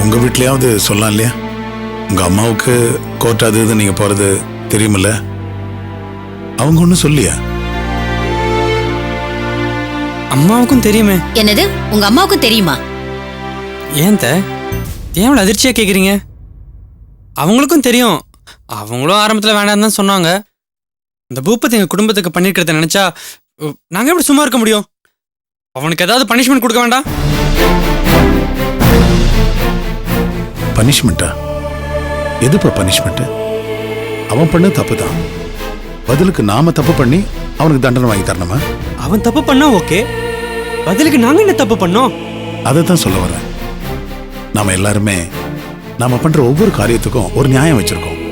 உங்க வீட்லயாவது சொல்லலாம் இல்லையா? உங்க அம்மாவுக்கு கோர்ட் அது இது நீங்க போறது தெரியுமில்ல? அவங்க ஒன்னும் சொல்லியா? அம்மாவுக்கும் தெரியுமே. என்னது உங்க அம்மாவுக்கும் தெரியுமா? ஏன் ஏன் அதிர்ச்சியா கேக்குறீங்க? அவங்களுக்கும் தெரியும். அவங்களும் ஆரம்பத்துல வேண்டாம் தான் சொன்னாங்க. இந்த பூபதி எங்க குடும்பத்துக்கு பண்ணிருக்கிறத நினைச்சா நாங்க எப்படி சும்மா இருக்க முடியும்? அவனுக்கு ஏதாவது பனிஷ்மெண்ட் கொடுக்க வேண்டாம்? பனிஷ்மெண்டா? எதுப்பா பனிஷ்மெண்ட்? அவன் பண்ண தப்பு தான். பதிலுக்கு நாம தப்பு பண்ணி அவனுக்கு தண்டனை வாங்கி தரணுமா? அவன் தப்பு பண்ணா ஓகே, பதிலுக்கு நாங்க என்ன தப்பு பண்ணோம்? அதை தான் சொல்ல வரேன். நாம எல்லாருமே நாம பண்ற ஒவ்வொரு காரியத்துக்கும் ஒரு நியாயம் வச்சிருக்கோம்.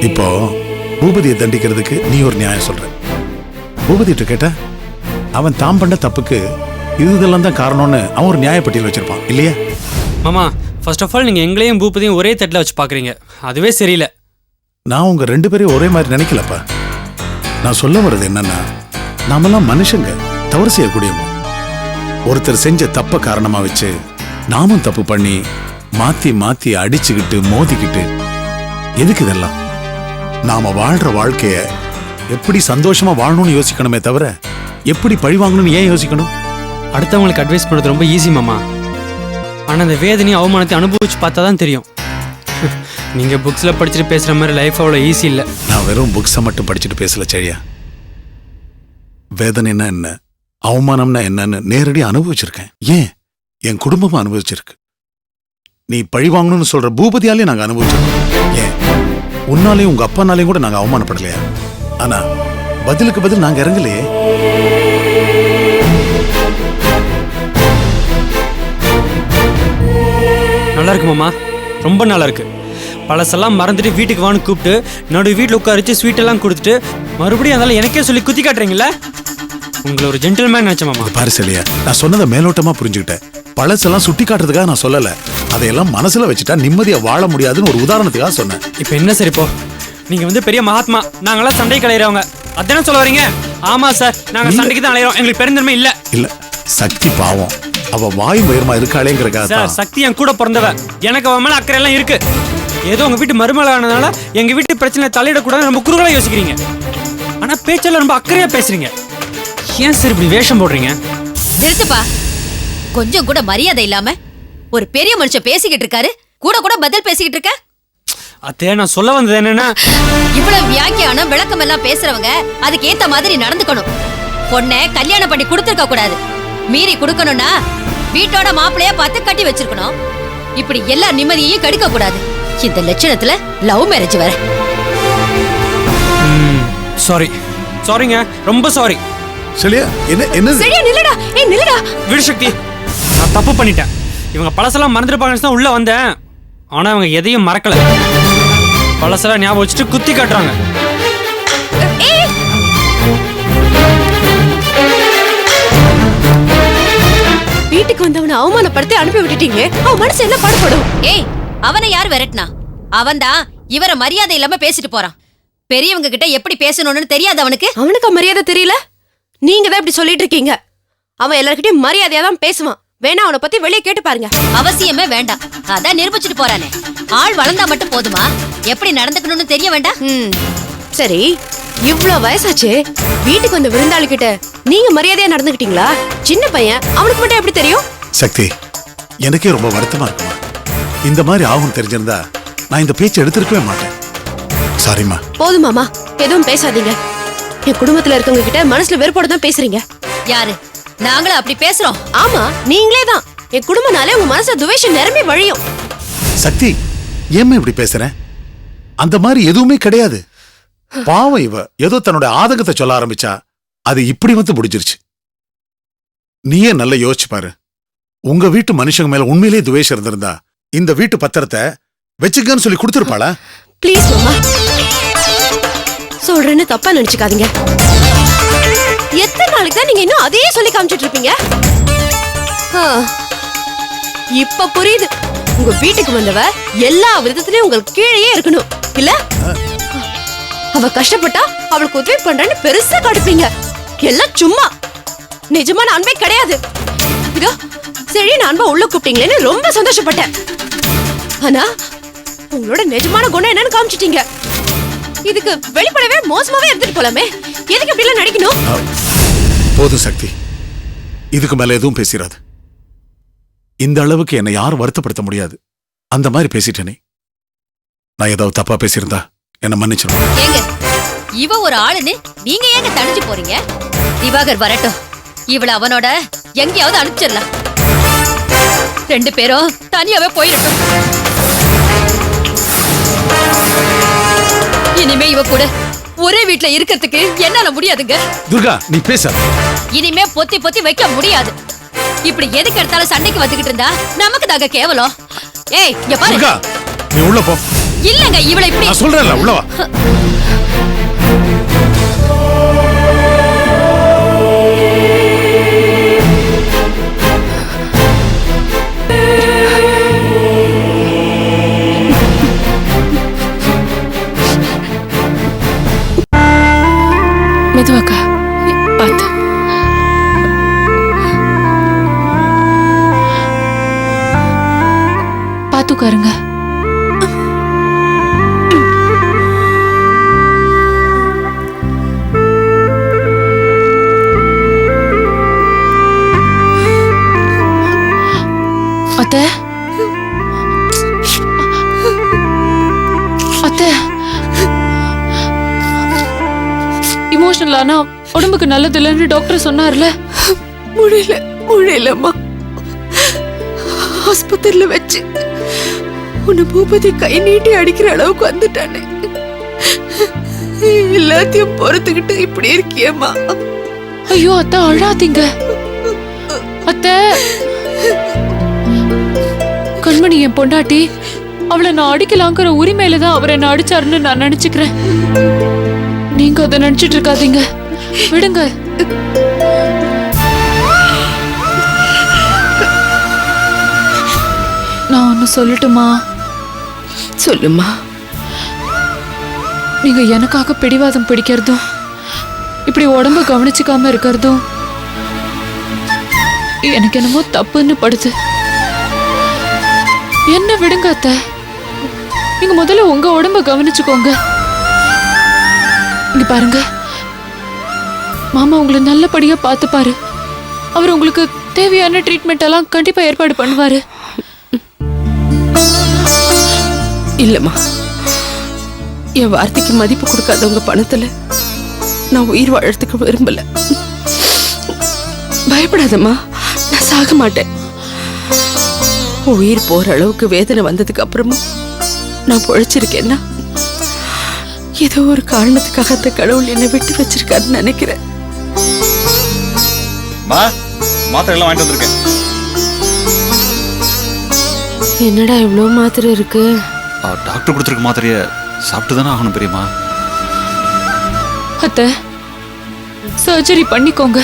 இப்போ பூபதியை தண்டிக்கிறதுக்கு நீ ஒரு நியாயம் சொல்ற. பூபதிட்ட கேட்டா அவன் தாம் பண்ண தப்புக்கு இதெல்லாம் தான் காரணம்னு அவன் ஒரு நியாயப்பட்டியல் வச்சிருப்பான் இல்லையா? மாமா, ஃபர்ஸ்ட் ஆஃப் ஆல் நீங்க எங்களையும் பூபதியும் ஒரே தட்டில் வச்சு பாக்குறீங்க. அதுவே சரியில்லை. நான் உங்க ரெண்டு பேரையும் ஒரே மாதிரி நினைக்கலப்பா. நான் சொல்ல வர்றது என்னன்னா, நாமெல்லாம் மனுஷங்க, தவறு செய்யக்கூடியவங்க. ஒருத்தர் செஞ்ச தப்ப காரணமா வச்சு நாமும் தப்பு பண்ணி மாத்தி மாத்தி அடிச்சுக்கிட்டு மோதிக்கிட்டு எதுக்கு இதெல்லாம்? நாம வாழ்ற வாழ்க்கைய எப்படி சந்தோஷமா வாழணும்னு யோசிக்கணுமே தவிர எப்படி பழி வாங்கணும்னு ஏன் யோசிக்கணும்? அடுத்தவங்களுக்கு அட்வைஸ் பண்றது ரொம்ப ஈஸி மாமா. ஆனா அந்த வேதனையும் அவமானத்தை அனுபவிச்சு பார்த்தா தான் தெரியும். நீங்க புக்ஸ்ல படிச்சுட்டு பேசுற மாதிரி லைஃப் அவ்வளோ ஈஸி இல்லை. நான் வெறும் புக்ஸை மட்டும் படிச்சுட்டு பேசல சரியா. வேதனைன்னா என்ன, அவமானம்னா என்னன்னு நேரடி அனுபவிச்சிருக்கேன். ஏன் என் குடும்பமும் அனுபவிச்சிருக்கு. நீ பழி வாங்கணும்னு சொல்ற பூபதியாலே நாங்க அனுபவிச்சிருக்கோம். ஏன் உன்னாலையும் உங்க அப்பானாலையும் கூட நாங்க அவமானப்படலையா? ஆனா பதிலுக்கு பதில் நாங்க இறங்கலையே. நல்லா இருக்கு மாமா, ரொம்ப நல்லா இருக்கு. பழசெல்லாம் மறந்துட்டு வீட்டுக்கு வான்னு கூப்பிட்டு நடு வீட்டில் உட்காரிச்சு ஸ்வீட் எல்லாம் கொடுத்துட்டு மறுபடியும் அதெல்லாம் எனக்கே சொல்லி குத்தி காட்டுறீங்களா? உங்களை ஒரு ஜென்டில்மேன் நினைச்சேன் மாமா. பாரு சரியா, நான் சொன்னதை மேலோட்டமா புரிஞ்சுக்கிட்டேன். பழசெல்லாம் சுட்டி காட்டுறதுக்காக நான் சொல்லல. அதையெல்லாம் மனசுல வச்சுட்டா நிம்மதியா வாழ முடியாதுன்னு ஒரு உதாரணத்துக்காக சொன்னேன். இப்போ என்ன சரி, இப்போ நீங்க வந்து பெரிய மகாத்மா, நாங்களாம் சண்டை கலையிறவங்க, அதானே சொல்ல வரீங்க? ஆமா சார், நாங்க சண்டைக்கு தான் அலையிறோம், எங்களுக்கு பெருந்தன்மை இல்ல. இல்ல, சக்தி பாவம், அவ வாய் உயரமா இருக்காளேங்கிறக்காக சார். சக்தி என் கூட பிறந்தவ, எனக்கு அவன் மேல அக்கறை எல்லாம் இருக்கு. ஏதோ உங்க வீட்டு மருமகள் ஆனதுனால எங்க வீட்டு பிரச்சனை தலையிடக்கூடாது ரொம்ப குறுகலா யோசிக்கிறீங்க. ஆனா பேச்செல்லாம் ரொம்ப அக்கறையா பேசுறீங்க. ஏன் சார் இப்படி வேஷம் போடுறீங்க? நிறுத்துப்பா. கொஞ்சம் கூட மரியாதை இல்லாம ஒரு பெரிய மனுஷன் பேசிக்கிட்டு இருக்காரு, கூட கூட பதில் பேசிக்கிட்டு இருக்க. அதே நான் சொல்ல வந்தது என்னன்னா, இவ்வளவு வியாக்கியானம் விளக்கம் எல்லாம் பேசுறவங்க அதுக்கு ஏத்த மாதிரி நடந்துக்கணும். பொண்ணை கல்யாணம் பண்ணி கொடுத்துருக்க கூடாது. மீறி கொடுக்கணும்னா வீட்டோட மாப்பிளைய பார்த்து கட்டி வச்சிருக்கணும். இப்படி எல்லா நிம்மதியையும் கெடுக்க கூடாது. இந்த லட்சணத்துல லவ் மேரேஜ் வர. சாரி சாரிங்க, ரொம்ப சாரி. சரியா? என்ன சரியா? நில்லடா, ஏய் நில்லடா. விடு சக்தி, நான் தப்பு பண்ணிட்டேன். இவங்க பழசெல்லாம் மறந்துருப்பாங்கன்னு தான் உள்ள வந்தேன். ஆனா இவங்க எதையும் மறக்கல. பழசெல்லாம் ஞாபகம் வச்சுட்டு குத்தி காட்டுறாங்க. வீட்டுக்கு வந்தவனை அவமானப்படுத்தி அனுப்பி விட்டுட்டீங்க. அவன் மனசு என்ன பாடுபடும்? ஏய், அவனை யார் விரட்டினா? அவன்தான் இவர மரியாதை இல்லாம பேசிட்டு போறான். பெரியவங்க கிட்ட எப்படி பேசணும்னு தெரியாது அவனுக்கு. அவனுக்கு மரியாதை தெரியல? நீங்க தான் இப்படி சொல்லிட்டு இருக்கீங்க. அவன் எல்லார்கிட்டயும் மரியாதையா தான் பேசுவான். வேணா அவனை பத்தி வெளியே கேட்டு பாருங்க. அவசியமே வேண்டாம், அதான் நிரூபிச்சுட்டு போறானே. ஆள் வளர்ந்தா மட்டும் போதுமா? எப்படி நடந்துக்கணும்னு தெரிய வேண்டாம்? சரி, இவ்வளவு வயசாச்சு, வீட்டுக்கு வந்த விருந்தாளி கிட்ட நீங்க மரியாதையா நடந்துக்கிட்டீங்களா? சின்ன பையன், அவனுக்கு மட்டும் எப்படி தெரியும்? சக்தி, எனக்கே ரொம்ப வருத்தமா இருக்குமா. இந்த மாதிரி ஆகும் தெரிஞ்சிருந்தா நான் இந்த பேச்சு எடுத்திருக்கவே மாட்டேன். சாரிம்மா. போதுமாமா, எதுவும் பேசாதீங்க. என் குடும்பத்துல இருக்கவங்க கிட்ட மனசுல வெறுப்போட தான் பேசுறீங்க. யாரு? நாங்களும் அப்படி பேசுறோம். ஆமா, நீங்களே தான். என் குடும்பனாலே உங்க மனசுல துவேஷம் நிரம்பி வழியும். சக்தி, ஏம்மா இப்படி பேசுறேன்? அந்த மாதிரி எதுவுமே கிடையாது. பாவம், இவ ஏதோ தன்னோட ஆதங்கத்தை சொல்ல ஆரம்பிச்சா அது இப்படி வந்து முடிஞ்சிருச்சு. நீயே நல்லா யோசிச்சு பாரு. உங்க வீட்டு மனுஷங்க மேல உண்மையிலேயே துவேஷம் இருந்திருந்தா இந்த வீட்டு பத்திரத்தை வச்சுக்கன்னு சொல்லி கொடுத்துருப்பாளா? ப்ளீஸ் மாமா, சொல்றேன்னு தப்பா நினைச்சுக்காதீங்க. எத்தனை நாளைக்கு தான் நீங்க இன்னும் அதையே சொல்லி காமிச்சிட்டு இருப்பீங்க? இப்ப புரியுது. உங்க வீட்டுக்கு வந்தவ எல்லா விதத்திலயும் உங்களுக்கு கீழே இருக்கணும் இல்ல? அவ கஷ்டப்பட்டா அவளுக்கு உதவி பண்றேன்னு பெருசா காட்டுப்பீங்க. எல்லாம் சும்மா, நிஜமான அன்பே கிடையாது. இதோ சரியான அன்பா உள்ள கூப்பிட்டீங்களேன்னு ரொம்ப சந்தோஷப்பட்டேன். ஆனா உங்களோட நிஜமான குணம் என்னன்னு காமிச்சிட்டீங்க. இதுக்கு வெளிப்படவே மோசமாவே இருந்துட்டு போலாமே. எதுக்கு இப்படி எல்லாம் நடிக்கணும்? போதும் சக்தி, இதுக்கு மேல எதுவும் பேசிடாது. இந்த அளவுக்கு என்னை யாரும் வருத்தப்படுத்த முடியாது. அந்த மாதிரி பேசிட்டேனே. நான் ஏதாவது தப்பா பேசியிருந்தா என்ன மன்னிச்சிடும். ஏங்க இவ ஒரு ஆளுன்னு நீங்க ஏங்க தனிச்சு போறீங்க? திவாகர் வரட்டும், இவள அவனோட எங்கேயாவது அனுப்பிச்சிடலாம். 2 பேரும் தனியாவே போயிருக்கும். இனிமே இவ கூட ஒரே வீட்ல இருக்கிறதுக்கு என்னால முடியாதுங்க. துர்கா, நீ பேச. இனிமே பொத்தி பொத்தி வைக்க முடியாது. இப்படி எதுக்கு எடுத்தாலும் சண்டைக்கு வந்துகிட்டு இருந்தா நமக்கு தாங்க கேவலம். ஏய் இங்க பாரு. துர்கா, நீ உள்ள போ. இல்லங்க இவளை இப்படி நான் சொல்றேன்ல, உள்ள வா. மெதுவாக்கா பார்த்து. பார்த்து உட்காருங்க. அத்தை அத்தை, இமோஷனல் ஆனா உடம்புக்கு நல்லது இல்லைன்னு டாக்டர் சொன்னார்ல. முடியலம்மா. ஆஸ்பத்திரியில வச்சு உன்னை பூபதி கை நீட்டி அடிக்கிற அளவுக்கு வந்துட்டானே. எல்லாத்தையும் பொறுத்துக்கிட்டு இப்படி இருக்கியம்மா. ஐயோ அத்தை, அழாதீங்க அத்தை. கண்மணி என் பொண்டாட்டி. அவளை நான் அடிக்கலாங்கிற உரிமையில தான் அவர் என்ன அடிச்சாருன்னு நான் நினைச்சுக்கிறேன். நீங்க அதை நினைச்சிட்டு இருக்காதீங்க, விடுங்க. நான் ஒன்னு சொல்லட்டுமா? சொல்லுமா. நீங்க எனக்காக பிடிவாதம் பிடிக்கிறதும் இப்படி உடம்ப கவனிச்சுக்காம இருக்கிறதும் எனக்கு என்னமோ தப்புன்னு படுது. என்ன விடுங்க அத்தை. நீங்க முதல்ல உங்க உடம்ப கவனிச்சுக்கோங்க. இங்க பாருங்க, மாமா உங்களை நல்லபடியா பார்த்துப்பாரு. அவர் உங்களுக்கு தேவையான ட்ரீட்மெண்ட் எல்லாம் கண்டிப்பா ஏற்பாடு பண்ணுவாரு. இல்லம்மா, என் வார்த்தைக்கு மதிப்பு கொடுக்காதவங்க பணத்துல நான் உயிர் வாழறதுக்கு விரும்பல. பயப்படாதம்மா, நான் சாக மாட்டேன். உயிர் போற அளவுக்கு வேதனை வந்ததுக்கு அப்புறமும் நான் பொழைச்சிருக்கேன்னா ஏதோ ஒரு காரணத்துக்காக அந்த கடவுள் என்னை விட்டு வச்சிருக்காருன்னு நினைக்கிறேன். மாத்திரை எல்லாம் வாங்கிட்டு வந்திருக்கேன். என்னடா இவ்வளவு மாத்திரை இருக்கு? டாக்டர் கொடுத்துருக்க மாத்திரைய சாப்பிட்டு தானே ஆகணும் பெரியம்மா. அத்தை, சர்ஜரி பண்ணிக்கோங்க.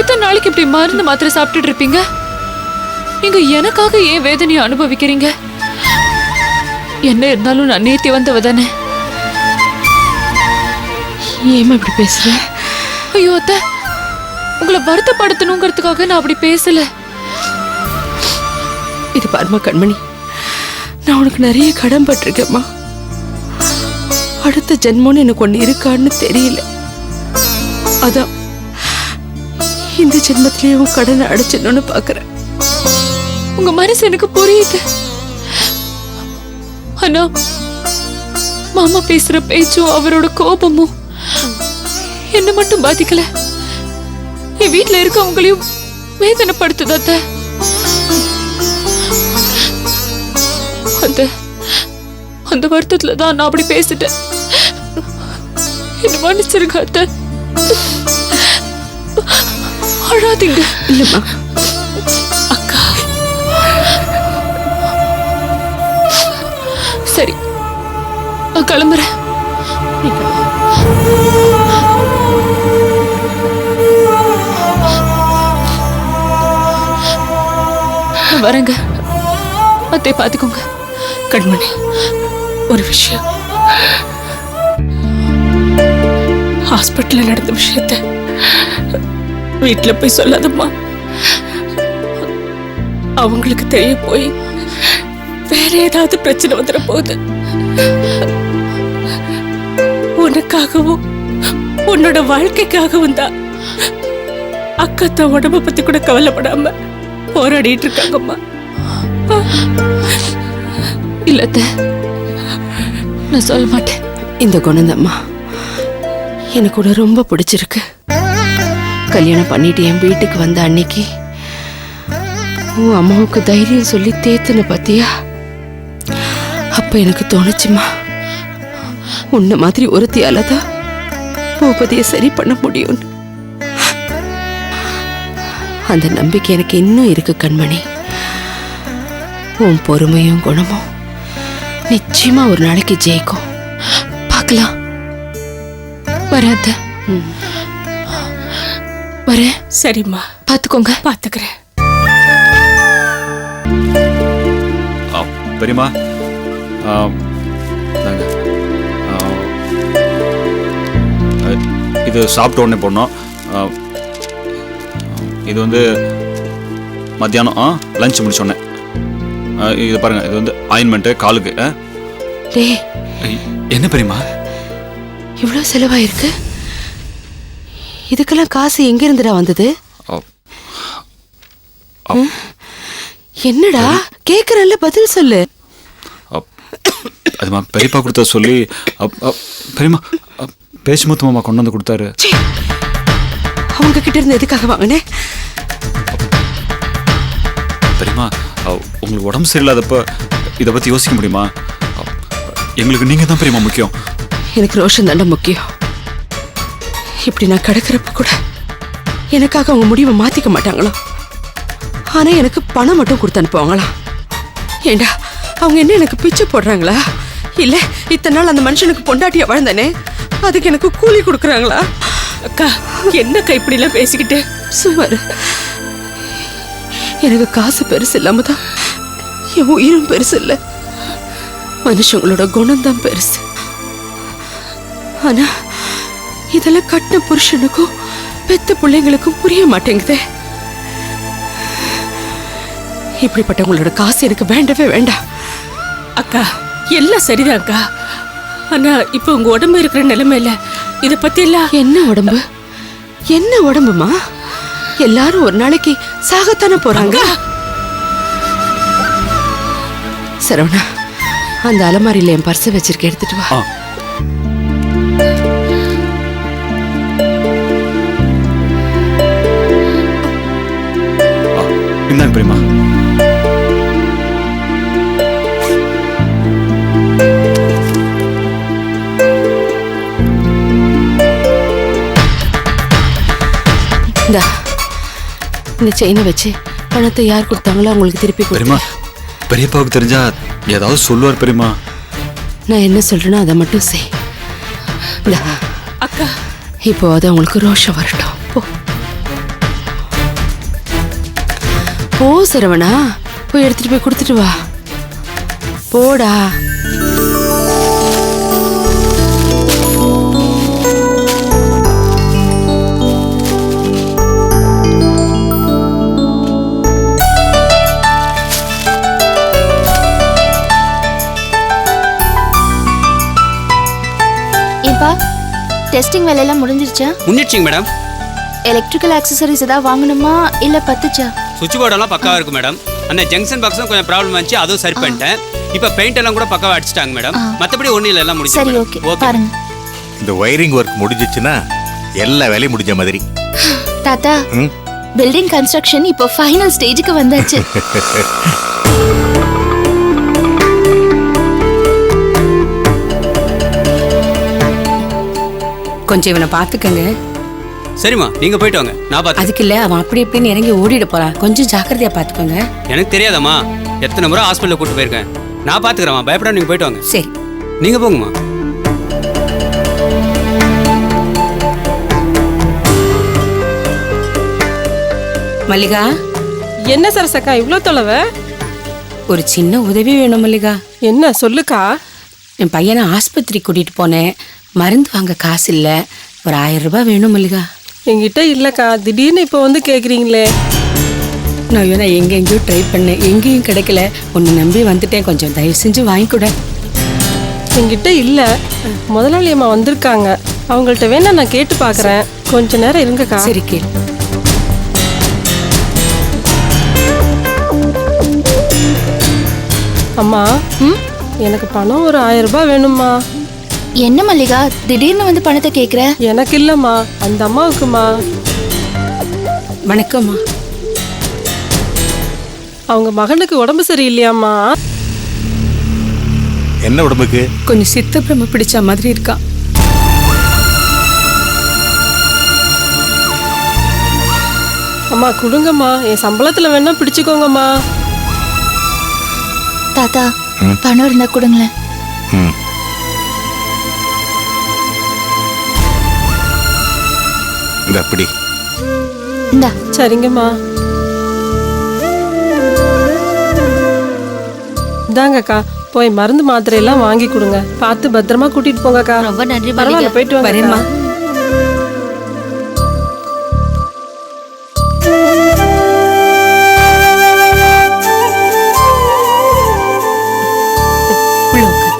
எத்தனை நாளைக்கு இப்படி மருந்து மாத்திரை சாப்பிட்டுட்டு இருப்பீங்க? நீங்க எனக்காக ஏன் வேதனையை அனுபவிக்கிறீங்க? என்ன இருந்தாலும் நான் நேத்தி வந்தவ தானே. ஏமா இப்படி பேசுற? ஐயோ அத்தை, உங்களை வருத்தப்படுத்தணுங்கிறதுக்காக நான் அப்படி பேசல. இது பாருமா கண்மணி, நான் உனக்கு நிறைய கடன் பட்டிருக்கேம்மா. அடுத்த ஜென்மம்னு எனக்கு ஒண்ணு இருக்கான்னு தெரியல. அதான் இந்த ஜென்மத்திலேயே உன் கடனை அடைச்சிடணும்னு பாக்குறேன். உங்க மனசு எனக்கு புரியுது. ஆனா மாமா பேசுற பேச்சும் அவரோட கோபமும் என்ன மட்டும் பாதிக்கல, என் வீட்டுல இருக்கவங்களையும் வேதனைப்படுத்துது அத்தை. அந்த வருத்தத்துல தான் நான் அப்படி பேசிட்டேன். என்ன மன்னிச்சிருங்க அத்தை. அழாதீங்க. இல்லம்மா அக்கா, சரி நான் கிளம்புறேன். வரேங்க. அத்தை பாத்துக்கோங்க. கண்மணி, ஒரு விஷயம். ஹாஸ்பிட்டல்ல நடந்த விஷயத்த வீட்டுல போய் சொல்லாதம்மா. அவங்களுக்கு தெரிய போய் வேற வேற ஏதாவது பிரச்சனை வந்துட போகுது. உனக்காகவும் உன்னோட வாழ்க்கைக்காகவும் தான் அக்கா தான் உடம்ப பத்தி கூட கவலைப்படாம போராடிட்டு இருக்காங்கம்மா. இல்லத்த, நான் சொல்ல மாட்டேன். இந்த குணந்தம்மா எனக்கு கூட ரொம்ப பிடிச்சிருக்கு. கல்யாணம் பண்ணிட்டு என் வீட்டுக்கு வந்த அன்னைக்கு உன் அம்மாவுக்கு தைரியம் சொல்லி தேத்துன பாத்தியா? அப்ப எனக்கு தோணுச்சுமா, உன்ன மாதிரி ஒருத்தியாலதான் பூபதியை சரி பண்ண முடியும்னு. அந்த நம்பிக்கை எனக்கு இன்னும் இருக்கு கண்மணி. உன் பொறுமையும் குணமும் நிச்சயமா ஒரு நாளைக்கு ஜெயிக்கும். பார்க்கலாம். வராத வரேன். சரிம்மா, பாத்துக்கோங்க. பாத்துக்கிறேன். பெரியம்மா இந்தாங்க. இது சாப்பிட்ட உடனே போடணும். இது வந்து மத்தியானம் லஞ்ச் முடிச்சோடனே. இது பாருங்க, இது வந்து ஆயின்மெண்ட்டு காலுக்கு. டேய், என்ன பெரியம்மா இவ்வளவு செலவாயிருக்கு? இதுக்கெல்லாம் காசு எங்க இருந்துடா வந்தது? என்னடா கேக்குறல்ல, பதில் சொல்லு. அதுமா பெரியப்பா கொடுத்தா சொல்லி பெரியம்மா பேச்சு மொத்தமாமா கொண்டு வந்து கொடுத்தாரு. அவங்க கிட்ட இருந்து எதுக்காக வாங்கினேன்? பெரியம்மா உங்களுக்கு உடம்பு சரியில்லாதப்ப இதை பத்தி யோசிக்க முடியுமா? எங்களுக்கு நீங்க தான் பெரியம்மா முக்கியம். எனக்கு ரோஷன் தாண்டா முக்கியம். இப்படி நான் கிடக்கிறப்ப கூட எனக்காக அவங்க முடிவை மாத்திக்க மாட்டாங்களா? ஆனா எனக்கு பணம் மட்டும் கொடுத்து அனுப்புவாங்களா? ஏண்டா அவங்க என்ன எனக்கு பிச்சை போடுறாங்களா? இல்ல இத்தனை நாள் அந்த மனுஷனுக்கு பொண்டாட்டியா வாழ்ந்தானே, அதுக்கு எனக்கு கூலி கொடுக்குறாங்களா? அக்கா, என்னக்கா இப்படி எல்லாம் பேசிக்கிட்டு? சுமார், எனக்கு காசு பெருசு இல்லாம தான் என் உயிரும் பெருசு இல்ல. மனுஷங்களோட குணம்தான் பெருசு. ஆனா இதெல்லாம் கட்டின புருஷனுக்கும் பெத்த பிள்ளைங்களுக்கும் புரிய மாட்டேங்குதே. இப்படிப்பட்டவங்களோட காசு எனக்கு வேண்டவே வேண்டாம். அக்கா, எல்லாம் சரிதான் அக்கா. ஆனா இப்ப உங்க உடம்பு இருக்கிற நிலைமையில இத பத்தி எல்லாம். என்ன உடம்பு? என்ன உடம்புமா? எல்லாரும் ஒரு நாளைக்கு சாகத்தானே போறாங்க. சரவணா, அந்த அலமாரியில என் பர்ஸை வச்சிருக்க, எடுத்துட்டு வா. இந்தாங்க பெரியம்மா. இந்த செயினை வச்சு பணத்தை யார் கொடுத்தாங்களோ அவங்களுக்கு திருப்பி பெரியம்மா, பெரியப்பாவுக்கு தெரிஞ்சா ஏதாவது சொல்லுவார் பெரியம்மா. நான் என்ன சொல்றேனோ அதை மட்டும் செய். அக்கா, இப்போ அது அவங்களுக்கு ரோஷம் வரட்டும். போ போ சரவணா, போய் எடுத்துட்டு போய் கொடுத்துட்டு வா. போடா. டெஸ்டிங் வேலையெல்லாம் முடிஞ்சிருச்சா? முன்னிடுச்சிங்க மேடம். எலக்ட்ரிக்கல் ஆக்சசரிஸ் ஏதாவது வாங்கணுமா இல்ல பத்துச்சா? சுவிட்ச் போர்டெல்லாம் பக்காவா இருக்கு மேடம். அந்த ஜங்ஷன் பாக்ஸ் தான் கொஞ்சம் ப்ராப்ளம் வந்துச்சு, அதுவும் சரி பண்ணிட்டேன். இப்போ பெயிண்ட் எல்லாம் கூட பக்காவா அடிச்சிட்டாங்க மேடம். மற்றபடி ஒன்றும் இல்லை, எல்லாம் முடிஞ்சு. சரி, ஓகே பாருங்க. இந்த வயரிங் ஒர்க் முடிஞ்சிச்சுன்னா எல்லா வேலையும் முடிஞ்ச மாதிரி. தாத்தா, பில்டிங் கன்ஸ்ட்ரக்ஷன் இப்போ ஃபைனல் ஸ்டேஜுக்கு வந்தாச்சு. கொஞ்சம் இவனை பாத்துக்கங்க. சரிம்மா, நீங்க போயிட்டு வாங்க, நான் பார்த்து. அதுக்கு இல்ல, அவன் அப்படி இப்படின்னு இறங்கி ஓடிட போறான். கொஞ்சம் ஜாக்கிரதையா பாத்துக்கோங்க. எனக்கு தெரியாதம்மா, எத்தனை முறை ஹாஸ்பிட்டலில் கூட்டு போயிருக்கேன். நான் பாத்துக்கிறேம்மா, பயப்படாம நீங்க போயிட்டு வாங்க. சரி, நீங்க போங்கம்மா. மல்லிகா. என்ன சரசக்கா இவ்ளோ தொலைவ? ஒரு சின்ன உதவி வேணும் மல்லிகா. என்ன சொல்லுக்கா? என் பையனை ஆஸ்பத்திரி கூட்டிட்டு போனேன், மருந்து வாங்க காசு இல்ல. ஒரு 1000 ரூபாய் வேணும் மல்லிகா. என்கிட்ட இல்லக்கா, திடீர்னு இப்ப வந்து கேக்குறீங்களே. நான் வேணா எங்கெங்கேயோ ட்ரை பண்ணேன், எங்கேயும் கிடைக்கல. உன்னை நம்பி வந்துட்டேன், கொஞ்சம் தயவு செஞ்சு வாங்கி கொடு. என்கிட்ட இல்ல. முதலாளி அம்மா வந்திருக்காங்க, அவங்கள்ட்ட வேணா நான் கேட்டு பார்க்கறேன். கொஞ்ச நேரம் இருங்கக்கா. சரி கேள். அம்மா, எனக்கு பணம் ஒரு 1000 ரூபாய் வேணும்மா. என்ன மல்லிகா திடீர்னு வந்து பணத்தை கேக்குற? எனக்கு இல்லம்மா, அந்த அம்மாவுக்குமா. வணக்கம்மா. அவங்க மகனுக்கு உடம்பு சரியில்லையாம்மா. என்ன உடம்புக்கு? கொஞ்சம் சித்தப்பிரம பிடிச்ச மாதிரி இருக்கா. அம்மா கொடுங்கம்மா, என் சம்பளத்துல வேணா பிடிச்சுக்கோங்கம்மா. தாத்தா பணம் இருந்தா கொடுங்களேன். ம். இந்த அப்படி இந்தா. சரிங்கம்மா. இந்தாங்கக்கா, போய் மருந்து மாத்திரை எல்லாம் வாங்கி கொடுங்க. பார்த்து பத்திரமா கூட்டிட்டு போங்கக்கா. ரொம்ப நன்றி பரவாயில்ல, மல்லிகா. போயிட்டு வரேம்மா. வரேம்மா. உள்ள உட்காரு.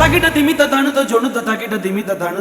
తగిట తిమిత తణుత జొణుత తగిట తిమిత తణు